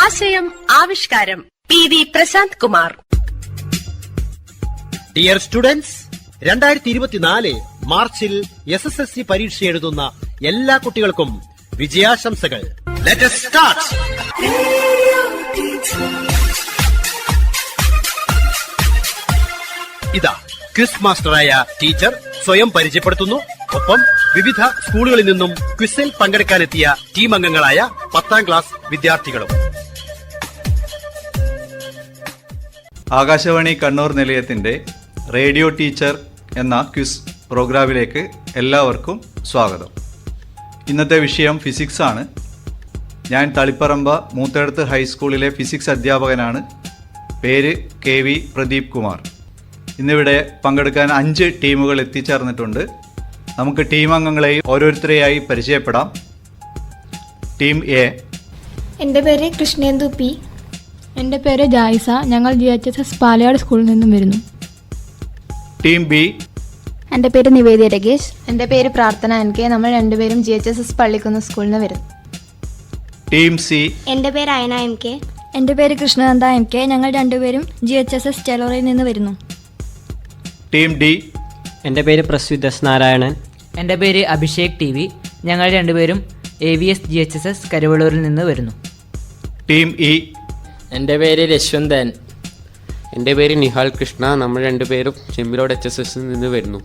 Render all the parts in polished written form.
ആശയം ആവിഷ്കാരം PV Prashant Kumar. Dear students, 2024 മാർച്ചിൽ SSLC പരീക്ഷ എഴുതുന്ന എല്ലാ കുട്ടികൾക്കും വിജയാശംസകൾ. Let us start. ഇതാ ക്വിസ് മാസ്റ്ററായ ടീച്ചർ സ്വയം പരിചയപ്പെടുത്തുന്നു. ഒപ്പം വിവിധ സ്കൂളുകളിൽ നിന്നും ക്വിസിൽ പങ്കെടുക്കാനെത്തിയ ടീം അംഗങ്ങളായ 10ാം ക്ലാസ് വിദ്യാർത്ഥികളും. ആകാശവാണി കണ്ണൂർ നിലയത്തിൻ്റെ റേഡിയോ ടീച്ചർ എന്ന ക്വിസ് പ്രോഗ്രാമിലേക്ക് എല്ലാവർക്കും സ്വാഗതം. ഇന്നത്തെ വിഷയം ഫിസിക്സ് ആണ്. ഞാൻ തളിപ്പറമ്പ മൂത്തേടത്ത് ഹൈസ്കൂളിലെ ഫിസിക്സ് അധ്യാപകനാണ്. പേര് KV പ്രദീപ് കുമാർ. ഇന്നിവിടെ പങ്കെടുക്കാൻ 5 ടീമുകൾ എത്തിച്ചേർന്നിട്ടുണ്ട്. നമുക്ക് ടീം അംഗങ്ങളെയും ഓരോരുത്തരെയായി പരിചയപ്പെടാം. Team A. എൻ്റെ പേര് കൃഷ്ണേന്ദു P. എൻ്റെ പേര് ജായിസ. ഞങ്ങൾ GHSS പാലയാട് സ്കൂളിൽ നിന്നും വരുന്നു. Team B. എൻ്റെ പേര് നിവേദ്യ രകേശ്. എൻ്റെ പേര് പ്രാർത്ഥന NK. നമ്മൾ രണ്ടുപേരും GHSS പള്ളിക്കുന്ന് സ്കൂളിൽ നിന്ന് വരുന്നു. Team C. എൻ്റെ പേര് അയന MK. എൻ്റെ പേര് കൃഷ്ണനന്ദ MK. ഞങ്ങൾ രണ്ടുപേരും GHSS ചെലോറയിൽ നിന്ന് വരുന്നു. Team D. എൻ്റെ പേര് പ്രസ്വിത് S. നാരായണൻ. എൻ്റെ പേര് അഭിഷേക് TV. ഞങ്ങൾ രണ്ടുപേരും AVS GHSS കരുവള്ളൂരിൽ നിന്ന് വരുന്നു. Team E. എൻ്റെ പേര് രശ്വന്തൻ. എൻ്റെ പേര് നിഹാൽ കൃഷ്ണ. നമ്മൾ രണ്ടുപേരും ചെമ്പിലോട് HSS നിന്ന് വരുന്നു.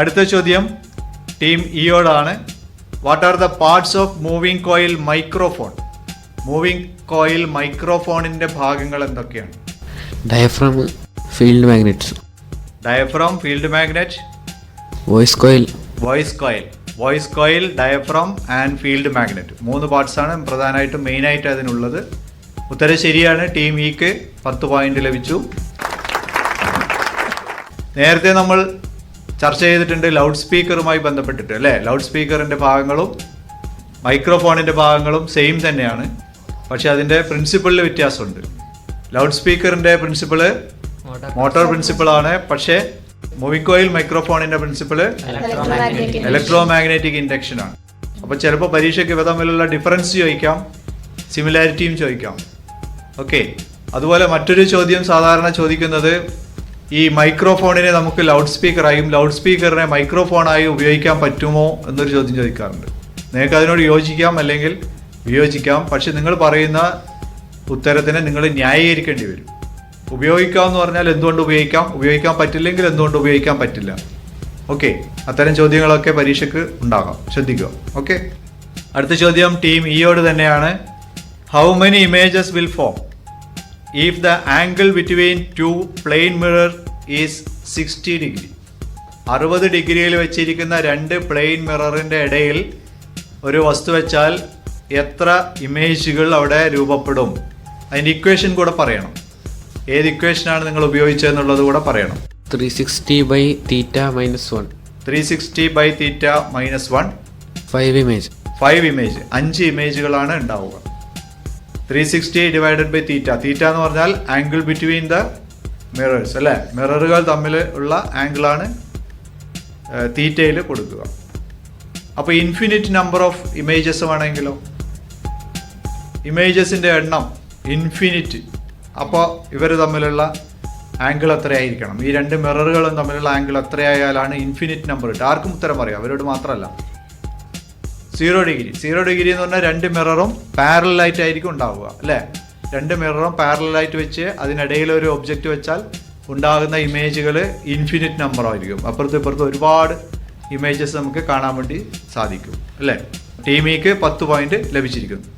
അടുത്ത ചോദ്യം ടീം ഇയോടാണ്. What are the parts of moving coil microphone? Moving coil മൈക്രോഫോണിൻ്റെ ഭാഗങ്ങൾ എന്തൊക്കെയാണ്? Diaphragm, field magnets. Diaphragm, field magnet, voice coil. Voice coil, diaphragm and field magnet. 3 പാർട്സാണ് പ്രധാനമായിട്ടും മെയിനായിട്ട് അതിനുള്ളത്. ഉത്തരം ശരിയാണ്. ടീം ഇക്ക് 10 പോയിന്റ് ലഭിച്ചു. നേരത്തെ നമ്മൾ ചർച്ച ചെയ്തിട്ടുണ്ട് ലൗഡ് സ്പീക്കറുമായി ബന്ധപ്പെട്ടിട്ട്, അല്ലേ? ലൗഡ് സ്പീക്കറിൻ്റെ ഭാഗങ്ങളും മൈക്രോഫോണിൻ്റെ ഭാഗങ്ങളും സെയിം തന്നെയാണ്. പക്ഷെ അതിൻ്റെ പ്രിൻസിപ്പിളിൽ വ്യത്യാസമുണ്ട്. ലൗഡ് സ്പീക്കറിൻ്റെ പ്രിൻസിപ്പിള് മോട്ടോർ പ്രിൻസിപ്പിളാണ്. പക്ഷേ മൂവിംഗ് കോയിൽ മൈക്രോഫോണിൻ്റെ പ്രിൻസിപ്പിള് ഇലക്ട്രോ മാഗ്നറ്റിക് ഇൻഡക്ഷൻ ആണ്. അപ്പോൾ ചിലപ്പോൾ പരീക്ഷയ്ക്ക് ഇവ തമ്മിലുള്ള ഡിഫറൻസ് ചോദിക്കാം, സിമിലാരിറ്റിയും ചോദിക്കാം. ഓക്കെ. അതുപോലെ മറ്റൊരു ചോദ്യം സാധാരണ ചോദിക്കുന്നത് ഈ മൈക്രോഫോണിനെ നമുക്ക് ലൗഡ് സ്പീക്കറായും ലൗഡ് സ്പീക്കറിനെ മൈക്രോഫോണായി ഉപയോഗിക്കാൻ പറ്റുമോ എന്നൊരു ചോദ്യം ചോദിക്കാറുണ്ട്. നിങ്ങൾക്ക് അതിനോട് യോജിക്കാം അല്ലെങ്കിൽ വിയോജിക്കാം. പക്ഷെ നിങ്ങൾ പറയുന്ന ഉത്തരത്തിനെ നിങ്ങൾ ന്യായീകരിക്കേണ്ടി വരും. ഉപയോഗിക്കാം എന്ന് പറഞ്ഞാൽ എന്തുകൊണ്ട് ഉപയോഗിക്കാം, ഉപയോഗിക്കാൻ പറ്റില്ലെങ്കിൽ എന്തുകൊണ്ട് ഉപയോഗിക്കാൻ പറ്റില്ല. ഓക്കെ. അത്തരം ചോദ്യങ്ങളൊക്കെ പരീക്ഷയ്ക്ക് ഉണ്ടാകാം, ശ്രദ്ധിക്കുക. ഓക്കെ. അടുത്ത ചോദ്യം ടീം ഇയോട് തന്നെയാണ്. How many images will form if the angle between 2 plane mirror is 60 degree? 60 ഡിഗ്രിയിൽ വെച്ചിരിക്കുന്ന 2 പ്ലെയിൻ മിററിൻ്റെ ഇടയിൽ ഒരു വസ്തു വെച്ചാൽ എത്ര ഇമേജുകൾ അവിടെ രൂപപ്പെടും? അതിൻ്റെ ഇക്വേഷൻ കൂടെ പറയണം. ഏത് ഇക്വേഷനാണ് നിങ്ങൾ ഉപയോഗിച്ചതെന്നുള്ളത് കൂടെ പറയണം. 360/θ - 1. 360/θ - 1. 5 ഇമേജ്. 5 ഇമേജുകളാണ് ഉണ്ടാവുക. 360/θ. തീറ്റ എന്ന് പറഞ്ഞാൽ ആംഗിൾ ബിറ്റ്വീൻ ദ മിറേഴ്സ്, അല്ലേ? മിററുകൾ തമ്മിൽ ഉള്ള ആംഗിളാണ് തീറ്റയിൽ കൊടുക്കുക. അപ്പോൾ ഇൻഫിനിറ്റ് നമ്പർ ഓഫ് ഇമേജസ് വേണമെങ്കിലോ? ഇമേജസിൻ്റെ എണ്ണം ഇൻഫിനിറ്റ്. അപ്പോൾ ഇവർ തമ്മിലുള്ള ആംഗിൾ എത്രയായിരിക്കണം? ഈ 2 മിററുകളും തമ്മിലുള്ള ആംഗിൾ എത്രയായാലാണ് ഇൻഫിനിറ്റ് നമ്പർ കിട്ടുക? ആർക്കും ഉത്തരം പറയാം, അവരോട് മാത്രമല്ല. 0 ഡിഗ്രി. 0 ഡിഗ്രി എന്ന് പറഞ്ഞാൽ 2 മിററും പാരലായിട്ടായിരിക്കും ഉണ്ടാവുക, അല്ലേ? 2 മിററും പാരലായിട്ട് വെച്ച് അതിനിടയിൽ ഒരു ഒബ്ജക്റ്റ് വെച്ചാൽ ഉണ്ടാകുന്ന ഇമേജുകൾ ഇൻഫിനിറ്റ് നമ്പർ ആയിരിക്കും. അപ്പുറത്തും ഇപ്പുറത്തും ഒരുപാട് ഇമേജസ് നമുക്ക് കാണാൻ വേണ്ടി സാധിക്കും, അല്ലേ? ടീം ഇക്ക് 10 പോയിന്റ് ലഭിച്ചിരിക്കുന്നു.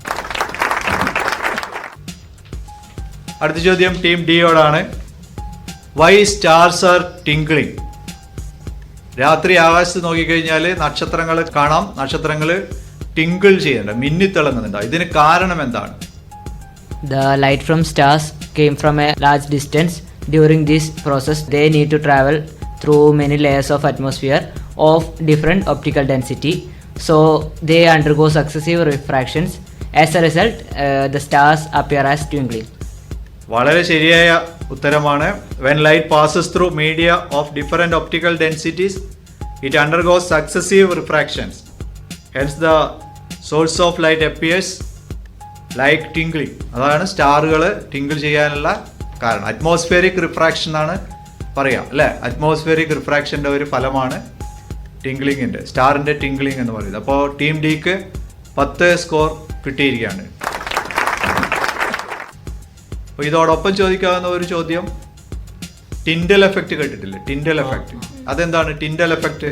അടുത്ത ചോദ്യം ടീം ഡിയോടാണ്. Why stars are twinkling? രാത്രി ആകാശത്ത് നോക്കിക്കഴിഞ്ഞാൽ നക്ഷത്രങ്ങൾ കാണാം. നക്ഷത്രങ്ങൾ ടിങ്കിൾ ചെയ്യുന്നുണ്ട്, മിന്നിത്തിളങ്ങുന്നുണ്ട്. ഇതിന് കാരണം എന്താണ്? The light from stars came from a large distance. During this process, they need to travel through many layers of atmosphere of different optical density. So they undergo successive refractions. As a result, the stars appear as twinkling. വളരെ ശരിയായ ഉത്തരമാണ്. When light passes through media of different optical densities it undergoes successive refractions. Hence the source of light appears like twinkling. അതാണ് സ്റ്റാറുകൾ twinkle ചെയ്യാനുള്ള കാരണം. Atmospheric refraction ആണ് പറയാം അല്ലേ. അറ്റ്മോസ്ഫിയറിക് റിഫ്രാക്ഷൻ്റെ ഒരു ഫലമാണ് ടിംഗ്ലിങ്ങിൻ്റെ, സ്റ്റാറിൻ്റെ ടിംഗ്ലിംഗ് എന്ന് പറയുന്നത്. അപ്പോൾ ടീം ഡിക്ക് 10 സ്കോർ കിട്ടിയിരിക്കുകയാണ്. അപ്പോൾ ഇതോടൊപ്പം ചോദിക്കാവുന്ന ഒരു ചോദ്യം, ടിൻഡൽ എഫക്റ്റ് കേട്ടിട്ടില്ലേ? ടിൻഡൽ എഫക്റ്റ് അതെന്താണ്? ടിൻഡൽ എഫക്റ്റ്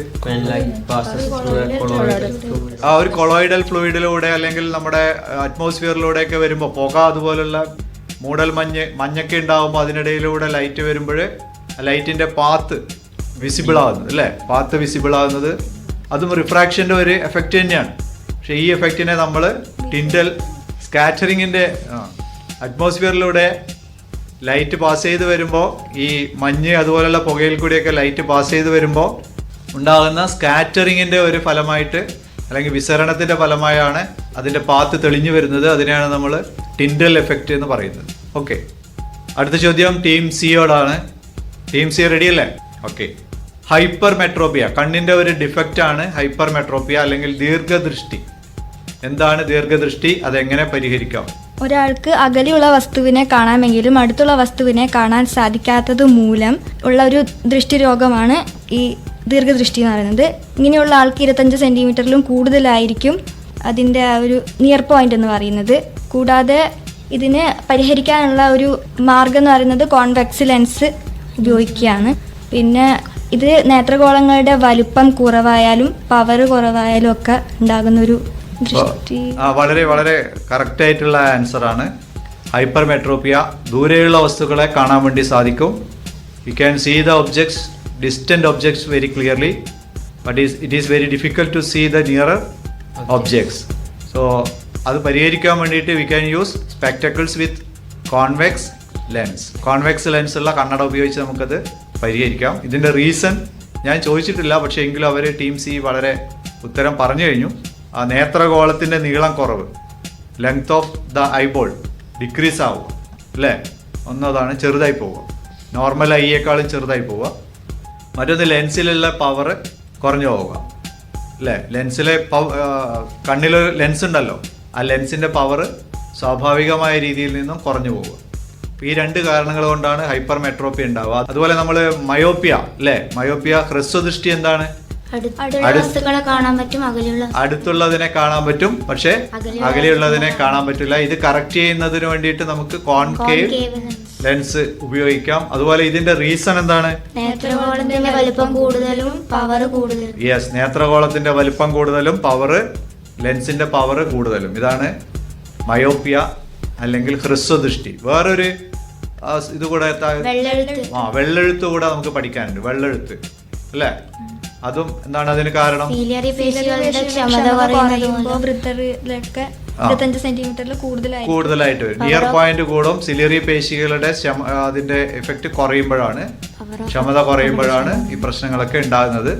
ആ ഒരു കൊളോയിഡൽ ഫ്ലൂയിഡിലൂടെ അല്ലെങ്കിൽ നമ്മുടെ അറ്റ്മോസ്ഫിയറിലൂടെയൊക്കെ വരുമ്പോൾ പുക അതുപോലുള്ള മൂടൽ മഞ്ഞൊക്കെ ഉണ്ടാകുമ്പോൾ അതിനിടയിലൂടെ ലൈറ്റ് വരുമ്പോൾ ലൈറ്റിൻ്റെ പാത്ത് വിസിബിൾ ആകുന്നത് അല്ലേ, പാത്ത് വിസിബിൾ ആകുന്നത് അതും റിഫ്രാക്ഷൻ്റെ ഒരു എഫക്റ്റ് തന്നെയാണ്. പക്ഷേ ഈ എഫക്റ്റിനെ നമ്മൾ ടിൻഡൽ സ്കാറ്ററിങ്ങിൻ്റെ അറ്റ്മോസ്ഫിയറിലൂടെ ലൈറ്റ് പാസ് ചെയ്ത് വരുമ്പോൾ ഈ മഞ്ഞ് അതുപോലുള്ള പുകയിൽ കൂടിയൊക്കെ ലൈറ്റ് പാസ് ചെയ്ത് വരുമ്പോൾ ഉണ്ടാകുന്ന സ്കാറ്ററിങ്ങിൻ്റെ ഒരു ഫലമായിട്ട് അല്ലെങ്കിൽ വിസരണത്തിൻ്റെ ഫലമായാണ് അതിൻ്റെ പാത്ത് തെളിഞ്ഞു വരുന്നത്. അതിനെയാണ് നമ്മൾ ടിൻഡൽ എഫക്റ്റ് എന്ന് പറയുന്നത്. ഓക്കെ, അടുത്ത ചോദ്യം ടീം സിയോടാണ്. ടീം സി റെഡി അല്ലേ? ഓക്കെ. ഹൈപ്പർ മെട്രോപ്പിയ കണ്ണിൻ്റെ ഒരു ഡിഫക്റ്റ് ആണ് ഹൈപ്പർ മെട്രോപ്പിയ അല്ലെങ്കിൽ ദീർഘദൃഷ്ടി. എന്താണ് ദീർഘദൃഷ്ടി? അതെങ്ങനെ പരിഹരിക്കാം? ഒരാൾക്ക് അകലെയുള്ള വസ്തുവിനെ കാണാമെങ്കിലും അടുത്തുള്ള വസ്തുവിനെ കാണാൻ സാധിക്കാത്തത് മൂലം ഉള്ള ഒരു ദൃഷ്ടിരോഗമാണ് ഈ ദീർഘദൃഷ്ടി എന്ന് പറയുന്നത്. ഇങ്ങനെയുള്ള ആൾക്ക് 25 സെൻറ്റിമീറ്ററിലും കൂടുതലായിരിക്കും അതിൻ്റെ ആ ഒരു നിയർ പോയിന്റ് എന്ന് പറയുന്നത്. കൂടാതെ ഇതിനെ പരിഹരിക്കാനുള്ള ഒരു മാർഗം എന്ന് പറയുന്നത് കോൺവെക്സ് ലെൻസ് ഉപയോഗിക്കുകയാണ്. പിന്നെ ഇത് നേത്രഗോളങ്ങളുടെ വലുപ്പം കുറവായാലും പവർ കുറവായാലും ഒക്കെ ഉണ്ടാകുന്നൊരു ദൃഷ്ടി. വളരെ വളരെ കറക്റ്റ് ആയിട്ടുള്ള ആൻസർ ആണ്. ഹൈപ്പർ മെട്രോപ്പിയ ദൂരെയുള്ള വസ്തുക്കളെ കാണാൻ വേണ്ടി സാധിക്കും. You can see the objects, distant objects very clearly, but it is very difficult to see the nearer objects. So അത് പരിഹരിക്കാൻ വേണ്ടിയിട്ട് we can use spectacles with convex lens. Convex lens ഉള്ള കണ്ണട ഉപയോഗിച്ച് നമുക്കത് പരിഹരിക്കാം. ഇതിൻ്റെ റീസൺ ഞാൻ ചോദിച്ചിട്ടില്ല, പക്ഷേ എങ്കിലും അവർ ടീം സി വളരെ ഉത്തരം പറഞ്ഞു കഴിഞ്ഞു. ആ നേത്രഗോളത്തിൻ്റെ നീളം കുറവ്, length of the eyeball decrease ആവുക അല്ലേ, ഒന്നതാണ് ചെറുതായി പോവുക, നോർമൽ ഐയേക്കാളും ചെറുതായി പോവുക. മറ്റൊന്ന് ലെൻസിലുള്ള പവർ കുറഞ്ഞു പോവുക അല്ലേ. ലെൻസിലെ കണ്ണിൽ ലെൻസ് ഉണ്ടല്ലോ, ആ ലെൻസിൻ്റെ പവർ സ്വാഭാവികമായ രീതിയിൽ നിന്നും കുറഞ്ഞു പോവുക. ഈ 2 കാരണങ്ങൾ കൊണ്ടാണ് ഹൈപ്പർ മെട്രോപ്പിയ ഉണ്ടാവുക. അതുപോലെ നമ്മൾ മയോപ്പിയ അല്ലേ, മയോപ്പിയ ഹ്രസ്വദൃഷ്ടി എന്താണ്? അടുത്തുള്ളതിനെ കാണാൻ പറ്റും, പക്ഷെ അകലെയുള്ളതിനെ കാണാൻ പറ്റില്ല. ഇത് കറക്റ്റ് ചെയ്യുന്നതിന് വേണ്ടിയിട്ട് നമുക്ക് കോൺകേവ് ലെൻസ് ഉപയോഗിക്കാം. അതുപോലെ ഇതിന്റെ റീസൺ എന്താണ്? നേത്രഗോളത്തിന്റെ വലിപ്പം കൂടുതലും പവർ കൂടുതലും. യെസ്, നേത്രഗോളത്തിന്റെ വലിപ്പം കൂടുതലും പവർ, ലെൻസിന്റെ പവർ കൂടുതലും. ഇതാണ് മയോപ്പിയ അല്ലെങ്കിൽ ഹ്രസ്വദൃഷ്ടി. വേറൊരു ഇത് കൂടെ വെള്ളെഴുത്ത് കൂടെ നമുക്ക് പഠിക്കാനുണ്ട്. വെള്ളെഴുത്ത് അല്ലേ, അതും എന്താണ് അതിന് കാരണം? കൂടുതലായിട്ട് വരും. നിയർ പോയിന്റ് കൂടും, സിലിയറി പേശികളുടെ അതിന്റെ എഫക്റ്റ് കുറയുമ്പോഴാണ്, ക്ഷമത കുറയുമ്പോഴാണ് ഈ പ്രശ്നങ്ങളൊക്കെ ഉണ്ടാകുന്നത്.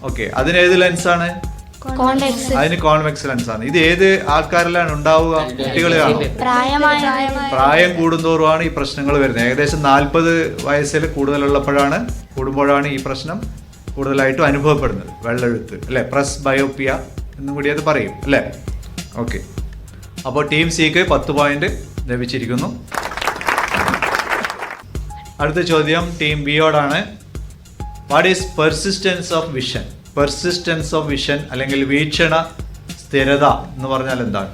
ഓക്കെ, അതിന് ഏത് ലെൻസാണ്? അതിന് കോൺവെക്സ് ലെൻസ് ആണ്. ഇത് ഏത് ആൾക്കാരിലാണ് ഉണ്ടാവുക? കുട്ടികളിലാണോ? പ്രായം കൂടുന്തോറുമാണ് ഈ പ്രശ്നങ്ങൾ വരുന്നത്. ഏകദേശം 40 വയസ്സിൽ കൂടുമ്പോഴാണ് ഈ പ്രശ്നം കൂടുതലായിട്ടും അനുഭവപ്പെടുന്നത്. വെള്ളെഴുത്ത് അല്ലെ, പ്രസ് ബയോപ്പിയ എന്നും കൂടി അത് പറയും അല്ലേ. ഓക്കെ, അപ്പോൾ ടീം സിക്ക് 10 പോയിന്റ് ലഭിച്ചിരിക്കുന്നു. അടുത്ത ചോദ്യം ടീം ബിയോടാണ്. What is persistence of vision? Persistence of vision അല്ലെങ്കിൽ വീക്ഷണ സ്ഥിരത എന്ന് പറഞ്ഞാൽ എന്താണ്?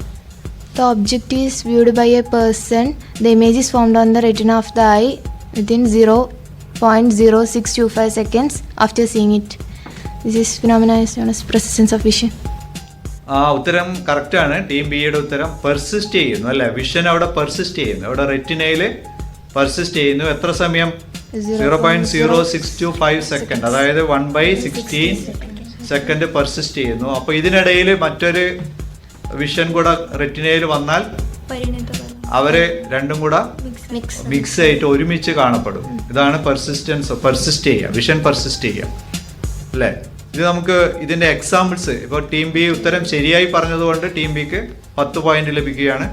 The object is viewed by a person. The image is formed on the retina of the eye within 0.0625 seconds after seeing it. This phenomenon is known as persistence of vision. ഉത്തരം correct ആണ്. Team ബിയുടെ ഉത്തരം persist ചെയ്യുന്നു അല്ലേ. Vision അവിടെ persist ചെയ്യുന്നു, അവിടെ റെറ്റിനയിൽ persist ചെയ്യുന്നു. എത്ര സമയം? 0.0625 സെക്കൻഡ്, അതായത് 1/16 സെക്കൻഡ് പെർസിസ്റ്റ് ചെയ്യുന്നു. അപ്പോൾ ഇതിനിടയിൽ മറ്റൊരു വിഷൻ കൂടെ റെറ്റിനയിൽ വന്നാൽ അവര് രണ്ടും കൂടെ മിക്സ് ആയിട്ട് ഒരുമിച്ച് കാണപ്പെടും. ഇതാണ് പെർസിസ്റ്റ് ചെയ്യുക, വിഷൻ പെർസിസ്റ്റ് ചെയ്യുക അല്ലേ. ഇത് നമുക്ക് ഇതിന്റെ എക്സാമ്പിൾസ്, ഇപ്പോൾ ടീം ബി ഉത്തരം ശരിയായി പറഞ്ഞതുകൊണ്ട് ടീം ബിക്ക് 10 പോയിന്റ് ലഭിക്കുകയാണ്.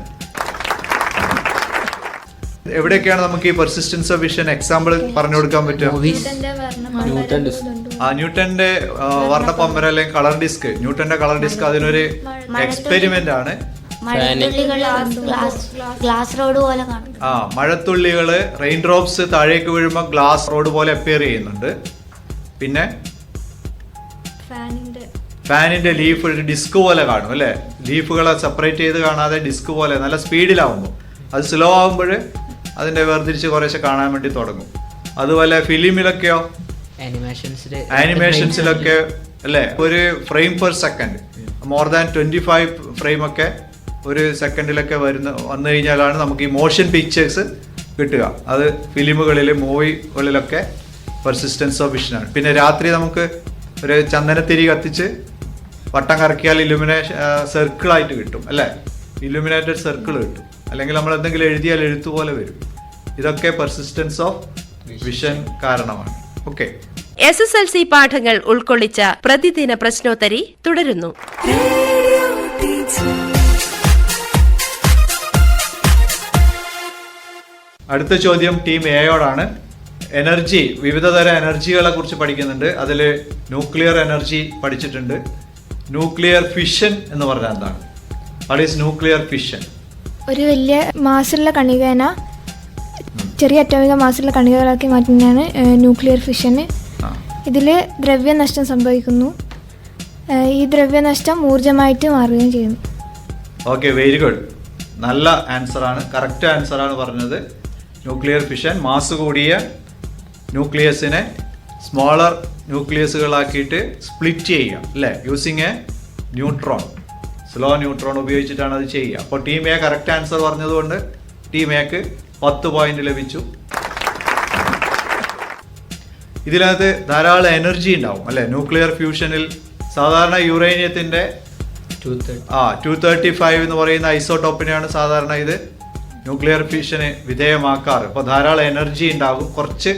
എവിടെയൊക്കെയാണ് നമുക്ക് ഈ പെർസിസ്റ്റൻസ് ഓഫ് വിഷൻ എക്സാമ്പിൾ പറഞ്ഞു കൊടുക്കാൻ പറ്റുക? ന്യൂട്ടന്റെ വർണ്ണപ്പമ്പര അല്ലെങ്കിൽ കളർ ഡിസ്ക്, ന്യൂട്ടന്റെ കളർ ഡിസ്ക് അതിനൊരു എക്സ്പെരിമെന്റ് ആണ്. ഗ്ലാസ് റോഡ് പോലെ കാണും. മഴത്തുള്ളികള് റെയിൻ ഡ്രോപ്സ് താഴേക്ക് വീഴുമ്പോൾ ഗ്ലാസ് റോഡ് പോലെ അപ്പിയർ ചെയ്യുന്നുണ്ട്. പിന്നെ ഫാനിന്റെ ലീഫ് ഒരു ഡിസ്ക് പോലെ കാണും അല്ലെ? ലീഫുകളെ സെപ്പറേറ്റ് ചെയ്ത് കാണാതെ ഡിസ്ക് പോലെ നല്ല സ്പീഡിലാവുമ്പോൾ, അത് സ്ലോ ആകുമ്പോൾ അതിന്റെ വേർതിരിച്ച് കുറേശ്ശെ കാണാൻ വേണ്ടി തുടങ്ങും. അതുപോലെ ഫിലിമിലൊക്കെയോ, ആനിമേഷൻസിലൊക്കെ അല്ലേ, ഒരു frame per second more than 25 frame ഒക്കെ ഒരു സെക്കൻഡിലൊക്കെ വന്നു കഴിഞ്ഞാലാണ് നമുക്ക് ഈ മോഷൻ പിക്ചേഴ്സ് കിട്ടുക. അത് ഫിലിമുകളിൽ, മൂവികളിലൊക്കെ പെർസിസ്റ്റൻസ് ഓഫ് വിഷനാണ്. പിന്നെ രാത്രി നമുക്ക് ഒരു ചന്ദനത്തിരി കത്തിച്ച് വട്ടം കറക്കിയാൽ സർക്കിളായിട്ട് കിട്ടും അല്ലേ? ഇലുമിനേറ്റഡ് സർക്കിൾ കിട്ടും. അല്ലെങ്കിൽ നമ്മൾ എന്തെങ്കിലും എഴുതിയാൽ എഴുത്തുപോലെ വരും. ഇതൊക്കെ പെർസിസ്റ്റൻസ് ഓഫ് വിഷൻ കാരണമാണ്. ഓക്കെ, SSLC പാഠങ്ങൾ ഉൾക്കൊള്ളിച്ച പ്രതിദിന പ്രശ്നോത്തരി തുടരുന്നു. അടുത്ത ചോദ്യം ടീം എയോടാണ്. എനർജി, വിവിധതരം എനർജികളെ കുറിച്ച് പഠിക്കുന്നുണ്ട്. അതിൽ ന്യൂക്ലിയർ എനർജി പഠിച്ചിട്ടുണ്ട്. ന്യൂക്ലിയർ ഫിഷൻ എന്ന് പറഞ്ഞാൽ എന്താണ്? What is nuclear fission? ഒരു വലിയ മാസുള്ള കണികേന ചെറിയ അറ്റോമിക മാസുള്ള കണികകളാക്കി മാറ്റുന്നതാണ് ന്യൂക്ലിയർ ഫിഷന്. ഇതിൽ ദ്രവ്യനഷ്ടം സംഭവിക്കുന്നു. ഈ ദ്രവ്യനഷ്ടം ഊർജമായിട്ട് മാറുകയും ചെയ്യുന്നു. Okay, very good. നല്ല ആൻസർ ആണ്, കറക്റ്റ് ആൻസർ ആണ് പറഞ്ഞത്. ന്യൂക്ലിയർ ഫിഷൻ മാസ് കൂടിയ ന്യൂക്ലിയസിനെ സ്മോളർ ന്യൂക്ലിയസുകളാക്കിയിട്ട് സ്പ്ലിറ്റ് ചെയ്യുക അല്ലേ? Using A neutron, slow neutron ഉപയോഗിച്ചിട്ടാണ് അത് ചെയ്യുക. അപ്പോൾ ടീം എ കറക്റ്റ് ആൻസർ പറഞ്ഞതുകൊണ്ട് ടീം എക്ക് 10 പോയിന്റ് ലഭിച്ചു. ഇതിനകത്ത് ധാരാളം എനർജി ഉണ്ടാവും അല്ലെ? ന്യൂക്ലിയർ ഫ്യൂഷനിൽ സാധാരണ യുറേനിയത്തിന്റെ 235 എന്ന് പറയുന്ന ഐസോടോപ്പിനെയാണ് സാധാരണ ഇത് ന്യൂക്ലിയർ ഫിഷന് വിധേയമാക്കാറ്. അപ്പോൾ ധാരാളം എനർജി ഉണ്ടാകും, കുറച്ച്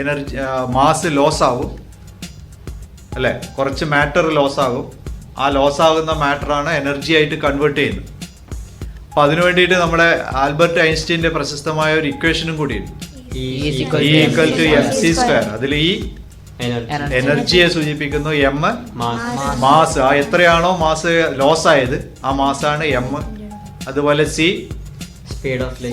എനർജി മാസ് ലോസ് ആകും അല്ലെ? കുറച്ച് മാറ്റർ ലോസ് ആകും. ആ ലോസ് ആകുന്ന മാറ്ററാണ് എനർജി ആയിട്ട് കൺവേർട്ട് ചെയ്യുന്നത്. അപ്പൊ അതിനു വേണ്ടിയിട്ട് നമ്മുടെ ആൽബർട്ട് ഐൻസ്റ്റീന്റെ പ്രശസ്തമായ ഒരു ഇക്വേഷനും കൂടിയുണ്ട്, E=mc². അതിൽ ഈ എനർജിയെ സൂചിപ്പിക്കുന്നു, എം മാസ്, ആ എത്രയാണോ മാസ് ലോസ് ആയത് ആ മാസാണ് എം. അതുപോലെ സി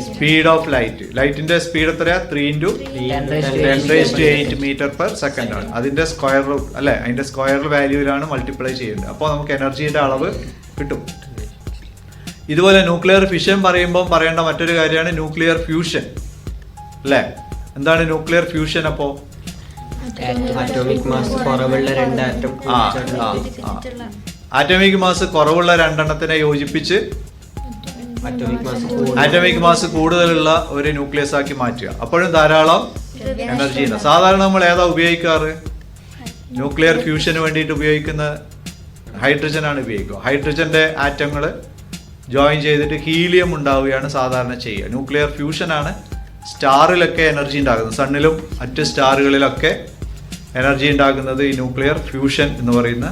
സ്പീഡ് ഓഫ് ലൈറ്റ്, ലൈറ്റിന്റെ സ്പീഡ് എത്രയാ? 3×10⁸ മീറ്റർ/സെക്കൻഡ് ആണ്. അതിന്റെ സ്ക്വയർ റൂട്ട് അല്ലെ? അതിന്റെ സ്ക്വയർ വാല്യൂവിലാണ് മൾട്ടിപ്ലൈ ചെയ്യേണ്ടത്. അപ്പോൾ നമുക്ക് എനർജിയുടെ അളവ് കിട്ടും. ഇതുപോലെ ന്യൂക്ലിയർ ഫിഷൻ പറയുമ്പോൾ പറയേണ്ട മറ്റൊരു കാര്യമാണ് ന്യൂക്ലിയർ ഫ്യൂഷൻ അല്ലേ? എന്താണ് ന്യൂക്ലിയർ ഫ്യൂഷൻ? അപ്പോ ആറ്റോമിക് മാസ് കുറവുള്ള 2 ആറ്റം, ആറ്റോമിക് മാസ് കുറവുള്ള 2 എണ്ണത്തിനെ യോജിപ്പിച്ച് ആറ്റോമിക് മാസ് കൂടുതലുള്ള ഒരു ന്യൂക്ലിയസ് ആക്കി മാറ്റുക. അപ്പോഴും ധാരാളം എനർജി ഉണ്ട്. സാധാരണ നമ്മൾ ഏതാ ഉപയോഗിക്കാറ്? ന്യൂക്ലിയർ ഫ്യൂഷന് വേണ്ടിയിട്ട് ഉപയോഗിക്കുന്ന ഹൈഡ്രജൻ ആണ് ഉപയോഗിക്കുക. ഹൈഡ്രജന്റെ ആറ്റങ്ങൾ ജോയിൻ ചെയ്തിട്ട് ഹീലിയം ഉണ്ടാവുകയാണ് സാധാരണ ചെയ്യുക. ന്യൂക്ലിയർ ഫ്യൂഷനാണ് സ്റ്റാറിലൊക്കെ എനർജി ഉണ്ടാകുന്നത്. സണ്ണിലും മറ്റ് സ്റ്റാറുകളിലൊക്കെ എനർജി ഉണ്ടാകുന്നത് ഈ ന്യൂക്ലിയർ ഫ്യൂഷൻ എന്ന് പറയുന്ന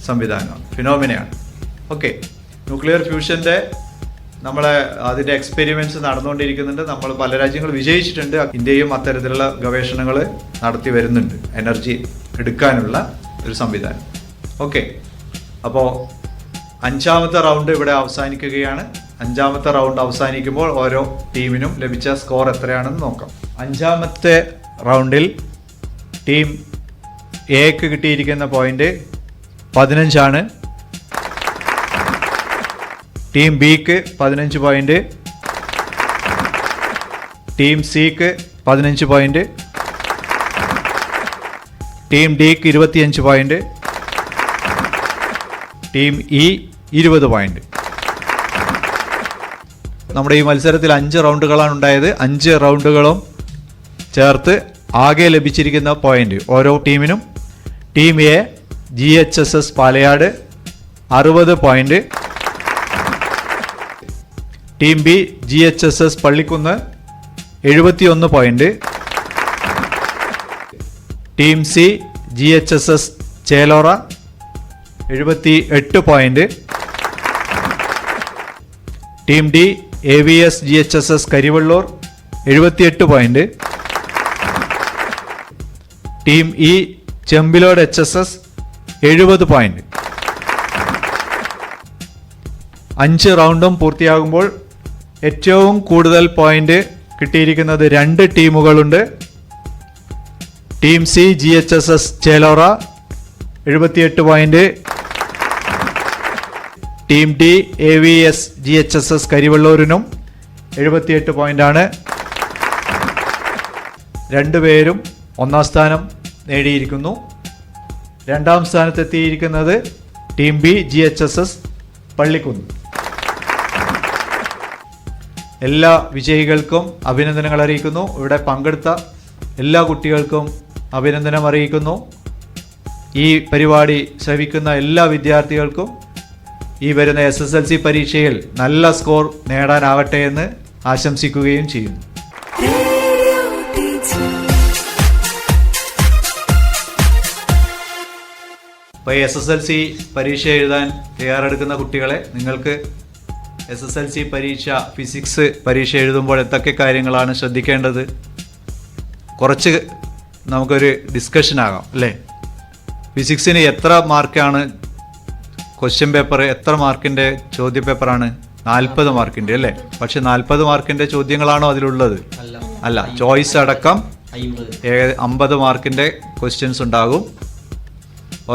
സംവിധാനമാണ്, ഫിനോമിനയാണ്. ഓക്കെ, ന്യൂക്ലിയർ ഫ്യൂഷന്റെ അതിന്റെ എക്സ്പെരിമെന്റ്സ് നടന്നുകൊണ്ടിരിക്കുന്നുണ്ട്. നമ്മൾ പല രാജ്യങ്ങൾ വിജയിച്ചിട്ടുണ്ട്. ഇന്ത്യയും അത്തരത്തിലുള്ള ഗവേഷണങ്ങൾ നടത്തി വരുന്നുണ്ട്, എനർജി എടുക്കാനുള്ള ഒരു സംവിധാനം. ഓക്കെ, അപ്പോൾ 5ാമത്തെ റൗണ്ട് ഇവിടെ അവസാനിക്കുകയാണ്. 5ാമത്തെ റൗണ്ട് അവസാനിക്കുമ്പോൾ ഓരോ ടീമിനും ലഭിച്ച സ്കോർ എത്രയാണെന്ന് നോക്കാം. 5ാമത്തെ റൗണ്ടിൽ ടീം എക്ക് കിട്ടിയിരിക്കുന്ന പോയിന്റ് 15 ആണ്. ടീം ബിക്ക് 15 പോയിന്റ്, ടീം സിക്ക് 15 പോയിന്റ്, ടീം ഡിക്ക് 25 പോയിന്റ്, ടീം ഇ 20 പോയിന്റ്. നമ്മുടെ ഈ മത്സരത്തിൽ 5 റൗണ്ടുകളാണ് ഉണ്ടായത്. 5 റൗണ്ടുകളും ചേർത്ത് ആകെ ലഭിച്ചിരിക്കുന്ന പോയിന്റ് ഓരോ ടീമിനും: team A GHSS Palayad 60 point, team B GHSS Pallikkunnu 71 point, team C GHSS Chelora 78 point, team D AVS GHSS Karivellur 78 point. Team E Chembilode HSS 70 point. 5 റൗണ്ടും പൂർത്തിയാകുമ്പോൾ ഏറ്റവും കൂടുതൽ പോയിന്റ് കിട്ടിയിരിക്കുന്നത് 2 ടീമുകളുണ്ട്. Team C GHSS Chelora 78 point. Team D AVS GHSS കരിവള്ളൂരിനും 78 പോയിന്റാണ്. രണ്ടുപേരും ഒന്നാം സ്ഥാനം നേടിയിരിക്കുന്നു. രണ്ടാം സ്ഥാനത്തെത്തിയിരിക്കുന്നത് ടീം ബി GHSS പള്ളിക്കുന്ന്. എല്ലാ വിജയികൾക്കും അഭിനന്ദനങ്ങൾ അറിയിക്കുന്നു. ഇവിടെ പങ്കെടുത്ത എല്ലാ കുട്ടികൾക്കും അഭിനന്ദനം അറിയിക്കുന്നു. ഈ പരിപാടി ശ്രവിക്കുന്ന എല്ലാ വിദ്യാർത്ഥികൾക്കും ഈ വരുന്ന SSLC പരീക്ഷയിൽ നല്ല സ്കോർ നേടാനാവട്ടെ എന്ന് ആശംസിക്കുകയും ചെയ്യുന്നു. അപ്പോൾ SSLC പരീക്ഷ എഴുതാൻ തയ്യാറെടുക്കുന്ന കുട്ടികളെ, നിങ്ങൾക്ക് SSLC പരീക്ഷ ഫിസിക്സ് പരീക്ഷ എഴുതുമ്പോൾ എന്തൊക്കെ കാര്യങ്ങളാണ് ശ്രദ്ധിക്കേണ്ടത്? കുറച്ച് നമുക്കൊരു ഡിസ്കഷൻ ആകാം അല്ലേ? ഫിസിക്സിന് എത്ര മാർക്കാണ് ക്വസ്റ്റ്യൻ പേപ്പർ? എത്ര മാർക്കിൻ്റെ ചോദ്യ പേപ്പറാണ്? 40 മാർക്കിൻ്റെ അല്ലേ? പക്ഷെ 40 മാർക്കിൻ്റെ ചോദ്യങ്ങളാണോ അതിലുള്ളത്? അല്ല, ചോയ്സ് അടക്കം 50 മാർക്കിൻ്റെ ക്വസ്റ്റ്യൻസ് ഉണ്ടാകും.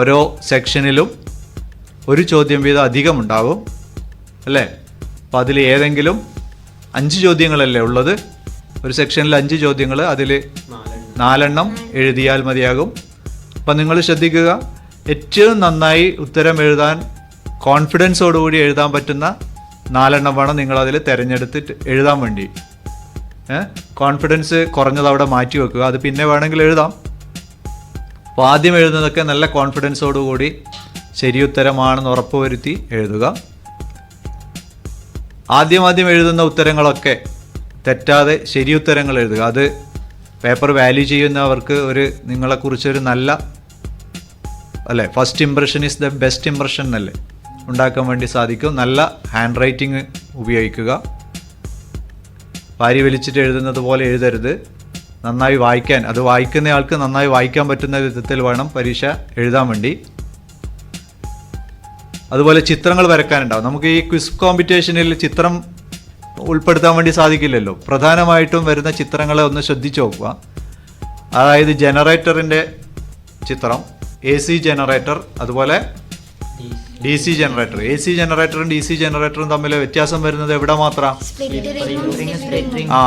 ഓരോ സെക്ഷനിലും ഒരു ചോദ്യം വീതം അധികം ഉണ്ടാകും അല്ലേ? അപ്പം അതിൽ ഏതെങ്കിലും 5 ചോദ്യങ്ങളല്ലേ ഉള്ളത്? ഒരു സെക്ഷനിൽ 5 ചോദ്യങ്ങൾ, അതിൽ 4 എണ്ണം എഴുതിയാൽ മതിയാകും. അപ്പം നിങ്ങൾ ശ്രദ്ധിക്കുക, ഏറ്റവും നന്നായി ഉത്തരം എഴുതാൻ കോൺഫിഡൻസോടുകൂടി എഴുതാൻ പറ്റുന്ന 4 എണ്ണം വേണം നിങ്ങളതിൽ തിരഞ്ഞെടുത്തിട്ട് എഴുതാൻ വേണ്ടി. കോൺഫിഡൻസ് കുറഞ്ഞത് അവിടെ മാറ്റി വെക്കുക, അത് പിന്നെ വേണമെങ്കിൽ എഴുതാം. അപ്പോൾ ആദ്യം എഴുതുന്നതൊക്കെ നല്ല കോൺഫിഡൻസോടുകൂടി ശരിയുത്തരമാണെന്ന് ഉറപ്പുവരുത്തി എഴുതുക. ആദ്യം എഴുതുന്ന ഉത്തരങ്ങളൊക്കെ തെറ്റാതെ ശരിയുത്തരങ്ങൾ എഴുതുക. അത് പേപ്പർ വാല്യൂ ചെയ്യുന്നവർക്ക് നിങ്ങളെക്കുറിച്ചൊരു നല്ല അല്ലേ, first impression is the best impression എന്നല്ലേ ഉണ്ടാക്കാൻ വേണ്ടി സാധിക്കും. നല്ല ഹാൻഡ് റൈറ്റിംഗ് ഉപയോഗിക്കുക. വാരി വലിച്ചിട്ട് എഴുതുന്നത് പോലെ എഴുതരുത്. നന്നായി വായിക്കാൻ, അത് വായിക്കുന്നയാൾക്ക് നന്നായി വായിക്കാൻ പറ്റുന്ന വിധത്തിൽ വേണം പരീക്ഷ എഴുതാൻ വേണ്ടി. അതുപോലെ ചിത്രങ്ങൾ വരയ്ക്കാനുണ്ടാവും. നമുക്ക് ഈ ക്വിസ് കോമ്പറ്റീഷനിൽ ചിത്രം ഉൾപ്പെടുത്താൻ വേണ്ടി സാധിക്കില്ലല്ലോ. പ്രധാനമായിട്ടും വരുന്ന ചിത്രങ്ങളെ ഒന്ന് ശ്രദ്ധിച്ചു നോക്കുക. അതായത് ജനറേറ്ററിൻ്റെ ചിത്രം, AC ജനറേറ്റർ, അതുപോലെ DC ജനറേറ്റർ. AC ജനറേറ്ററും DC ജനറേറ്ററും തമ്മിൽ വ്യത്യാസം വരുന്നത് എവിടെ മാത്രം?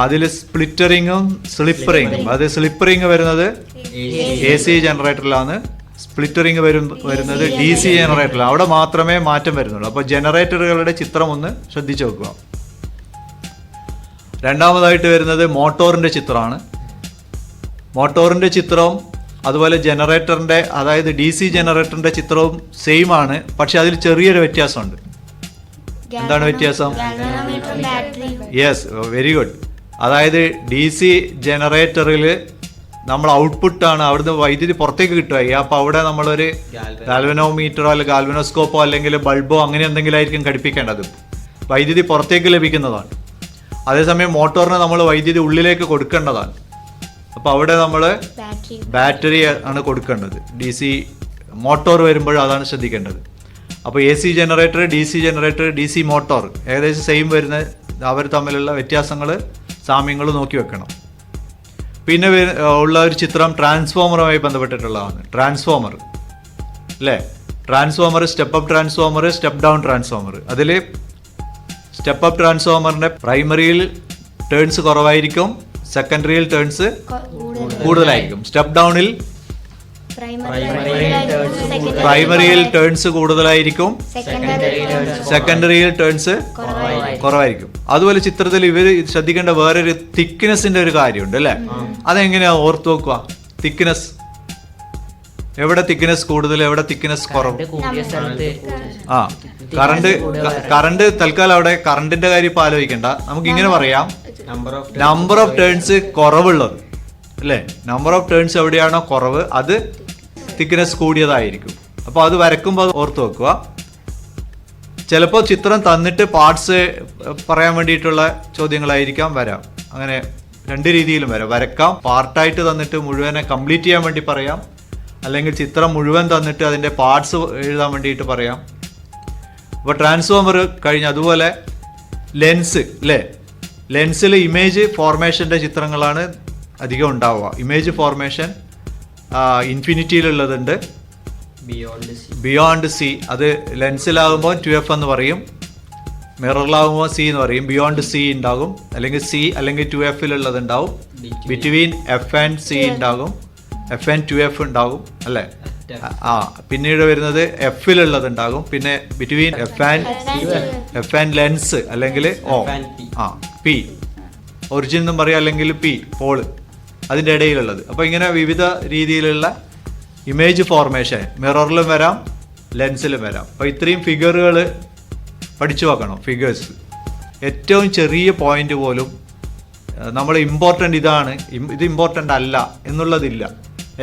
അതിൽ സ്പ്ലിറ്ററിങ്ങും സ്ലിപ്പറിങ്ങും. അത് സ്ലിപ്പറിങ് വരുന്നത് AC ജനറേറ്ററിലാണ്, സ്പ്ലിറ്ററിങ് വരുന്നത് DC ജനറേറ്ററിലാണ്. അവിടെ മാത്രമേ മാറ്റം വരുന്നുള്ളൂ. അപ്പോൾ ജനറേറ്ററുകളുടെ ചിത്രം ഒന്ന് ശ്രദ്ധിച്ചു നോക്കുക. രണ്ടാമതായിട്ട് വരുന്നത് മോട്ടോറിൻ്റെ ചിത്രമാണ്. മോട്ടോറിൻ്റെ ചിത്രവും അതുപോലെ ജനറേറ്ററിൻ്റെ, അതായത് DC ജനറേറ്ററിൻ്റെ ചിത്രവും സെയിം ആണ്, പക്ഷെ അതിൽ ചെറിയൊരു വ്യത്യാസമുണ്ട്. എന്താണ് വ്യത്യാസം? Yes, very good. അതായത് DC ജനറേറ്ററിൽ നമ്മൾ ഔട്ട്പുട്ടാണ്, അവിടുന്ന് വൈദ്യുതി പുറത്തേക്ക് കിട്ടുക. അപ്പോൾ അവിടെ നമ്മളൊരു ഗാൽവനോമീറ്ററോ അല്ലെങ്കിൽ ഗാൽവനോസ്കോപ്പോ അല്ലെങ്കിൽ ബൾബോ അങ്ങനെ എന്തെങ്കിലും ആയിരിക്കും ഘടിപ്പിക്കേണ്ടത്. വൈദ്യുതി പുറത്തേക്ക് ലഭിക്കുന്നതാണ്. അതേസമയം മോട്ടോറിന് നമ്മൾ വൈദ്യുതി ഉള്ളിലേക്ക് കൊടുക്കേണ്ടതാണ്. അപ്പോൾ അവിടെ നമ്മൾ ബാറ്ററി ആണ് കൊടുക്കേണ്ടത്. DC മോട്ടോർ വരുമ്പോൾ അതാണ് ശ്രദ്ധിക്കേണ്ടത്. അപ്പോൾ AC generator, DC generator, DC motor ഏകദേശം സെയിം വരുന്ന, അവർ തമ്മിലുള്ള വ്യത്യാസങ്ങൾ സാമ്യങ്ങൾ നോക്കി വെക്കണം. പിന്നെ ഉള്ള ഒരു ചിത്രം ട്രാൻസ്ഫോമറുമായി ബന്ധപ്പെട്ടിട്ടുള്ളതാണ്. ട്രാൻസ്ഫോമർ അല്ലേ? Transformer, step up transformer, step down transformer. അതിൽ സ്റ്റെപ്പ് അപ്പ് ട്രാൻസ്ഫോമറിൻ്റെ പ്രൈമറിയിൽ ടേൺസ് കുറവായിരിക്കും, സെക്കൻഡറിയിൽ ടേൺസ് കൂടുതലായിരിക്കും. സ്റ്റെപ്പ് ഡൗണിൽ പ്രൈമറിയിൽ ടേൺസ് കൂടുതലായിരിക്കും, സെക്കൻഡറിയിൽ ടേൺസ് കുറവായിരിക്കും. അതുപോലെ ചിത്രത്തിൽ ഇവർ ശ്രദ്ധിക്കേണ്ട വേറൊരു തിക്നെസിന്റെ ഒരു കാര്യമുണ്ട് അല്ലേ? അതെങ്ങനെയാ ഓർത്ത് നോക്കുക? തിക്നെസ് എവിടെ തിക്നെസ് കൂടുതൽ, എവിടെ തിക്നെസ് കുറവ്? ആ, കറണ്ട് തൽക്കാലം അവിടെ കറണ്ടിന്റെ കാര്യം ഇപ്പൊ ആലോചിക്കണ്ട. നമുക്ക് ഇങ്ങനെ പറയാം, നമ്പർ ഓഫ് ടേൺസ് കുറവുള്ളത് അല്ലേ? നമ്പർ ഓഫ് ടേൺസ് എവിടെയാണോ കുറവ് അത് തിക്നെസ് കൂടിയതായിരിക്കും. അപ്പോൾ അത് വരക്കുമ്പോൾ ഓർത്ത് വെക്കുക. ചിലപ്പോൾ ചിത്രം തന്നിട്ട് പാർട്സ് പറയാൻ വേണ്ടിയിട്ടുള്ള ചോദ്യങ്ങളായിരിക്കാം വരാം. അങ്ങനെ രണ്ട് രീതിയിലും വരക്കാം. പാർട്ടായിട്ട് തന്നിട്ട് മുഴുവനെ കംപ്ലീറ്റ് ചെയ്യാൻ വേണ്ടി പറയാം, അല്ലെങ്കിൽ ചിത്രം മുഴുവൻ തന്നിട്ട് അതിൻ്റെ പാർട്സ് എഴുതാൻ വേണ്ടിയിട്ട് പറയാം. അപ്പോൾ ട്രാൻസ്ഫോമർ കഴിഞ്ഞ് അതുപോലെ ലെൻസ് അല്ലേ, ലെൻസിൽ ഇമേജ് ഫോർമേഷൻ്റെ ചിത്രങ്ങളാണ് അധികം ഉണ്ടാവുക. ഇമേജ് ഫോർമേഷൻ ഇൻഫിനിറ്റിയിലുള്ളതുണ്ട്, ബിയോണ്ട് സി. അത് ലെൻസിലാകുമ്പോൾ 2F എന്ന് പറയും, മിററിലാകുമ്പോൾ സി എന്ന് പറയും. ബിയോണ്ട് സി ഉണ്ടാകും, അല്ലെങ്കിൽ സി അല്ലെങ്കിൽ 2Fലുള്ളത് ഉണ്ടാവും. ബിറ്റ്വീൻ F ആൻഡ് സി ഉണ്ടാകും, F ആൻഡ് 2F ഉണ്ടാകും അല്ലേ. പിന്നീട് വരുന്നത് Fലുള്ളത് ഉണ്ടാകും. പിന്നെ ബിറ്റ്വീൻ F ആൻഡ് ലെൻസ് അല്ലെങ്കിൽ പി ഒറിജിൻ എന്നും പറയാം, അല്ലെങ്കിൽ പി പോള്, അതിൻ്റെ ഇടയിലുള്ളത്. അപ്പോൾ ഇങ്ങനെ വിവിധ രീതിയിലുള്ള ഇമേജ് ഫോർമേഷൻ മിററിലും വരാം, ലെൻസിലും വരാം. അപ്പോൾ ഇത്രയും ഫിഗറുകൾ പഠിച്ചു വെക്കണം. ഫിഗേഴ്സ് ഏറ്റവും ചെറിയ പോയിന്റ് പോലും നമ്മൾ ഇമ്പോർട്ടൻ്റ് ഇതാണ്, ഇത് ഇമ്പോർട്ടൻ്റ് അല്ല എന്നുള്ളതില്ല.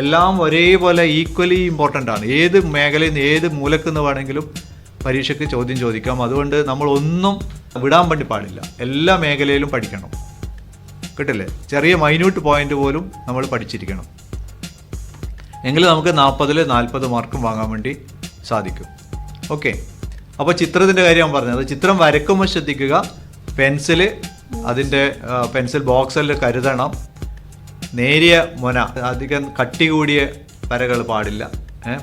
എല്ലാം ഒരേപോലെ ഈക്വലി ഇമ്പോർട്ടൻ്റ് ആണ്. ഏത് മേഖലയിൽ നിന്ന് ഏത് മൂലക്കുന്ന് വേണമെങ്കിലും പരീക്ഷയ്ക്ക് ചോദ്യം ചോദിക്കാം. അതുകൊണ്ട് നമ്മൾ ഒന്നും വിടാൻ വേണ്ടി പാടില്ല, എല്ലാ മേഖലയിലും പഠിക്കണം. കിട്ടില്ലേ? ചെറിയ മൈന്യൂട്ട് പോയിന്റ് പോലും നമ്മൾ പഠിച്ചിരിക്കണം, എങ്കിൽ നമുക്ക് 40 മാർക്കും വാങ്ങാൻ വേണ്ടി സാധിക്കും. ഓക്കെ, അപ്പോൾ ചിത്രത്തിൻ്റെ കാര്യം ഞാൻ പറഞ്ഞത്. ചിത്രം വരക്കുമ്പോൾ ശ്രദ്ധിക്കുക, പെൻസിൽ അതിൻ്റെ പെൻസിൽ ബോക്സിൽ കരുതണം. നേരിയ മുന, അധികം കട്ടി കൂടിയ വരകൾ പാടില്ല.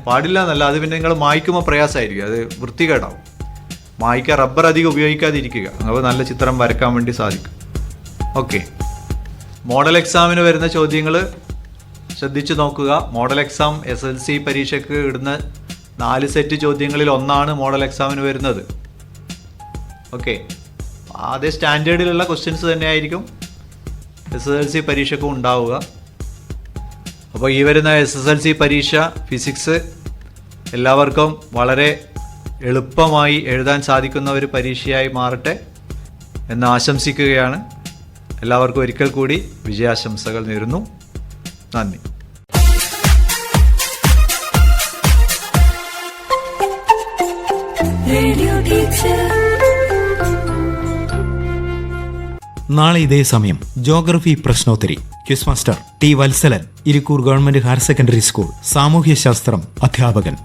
പാടില്ല എന്നല്ല, അത് പിന്നെ നിങ്ങൾ മായ്ക്കുമ്പോൾ പ്രയാസമായിരിക്കും, അത് വൃത്തികേടാവും. മായ്ക്കുക, റബ്ബർ അധികം ഉപയോഗിക്കാതിരിക്കുക, അപ്പോൾ നല്ല ചിത്രം വരക്കാൻ വേണ്ടി സാധിക്കും. ഓക്കെ, മോഡൽ എക്സാമിന് വരുന്ന ചോദ്യങ്ങൾ ശ്രദ്ധിച്ചു നോക്കുക. മോഡൽ എക്സാം SSLC പരീക്ഷയ്ക്ക് ഇടുന്ന 4 സെറ്റ് ചോദ്യങ്ങളിൽ ഒന്നാണ് മോഡൽ എക്സാമിന് വരുന്നത്. ഓക്കെ, അതേ സ്റ്റാൻഡേർഡിലുള്ള ക്വസ്റ്റ്യൻസ് തന്നെയായിരിക്കും SSLC പരീക്ഷയ്ക്കും ഉണ്ടാവുക. അപ്പോൾ ഈ വരുന്ന SSLC പരീക്ഷ ഫിസിക്സ് എല്ലാവർക്കും വളരെ എളുപ്പമായി എഴുതാൻ സാധിക്കുന്ന ഒരു പരീക്ഷയായി മാറട്ടെ എന്ന് ആശംസിക്കുകയാണ്. എല്ലാവർക്കും ഒരിക്കൽ കൂടി വിജയാശംസകൾ നേരുന്നു. നന്ദി. നാളെ ഇതേ സമയം ജോഗ്രഫി പ്രശ്നോത്തരി. Quiz master T Valsalan, Irikkur government higher secondary school, സാമൂഹ്യശാസ്ത്രം അധ്യാപകൻ.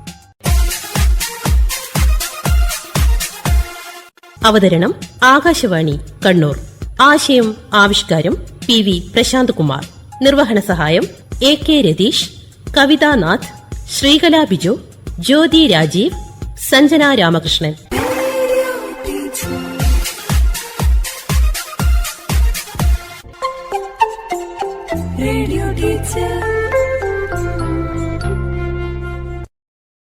അവതരണം ആകാശവാണി കണ്ണൂർ. ആശയം ആവിഷ്കാരം PV പ്രശാന്ത് കുമാർ. നിർവഹണ സഹായം AK രതീഷ്, കവിതാനാഥ്, ശ്രീകല ബിജു, ജ്യോതി രാജീവ്, സഞ്ജന രാമകൃഷ്ണൻ. Radio teacher.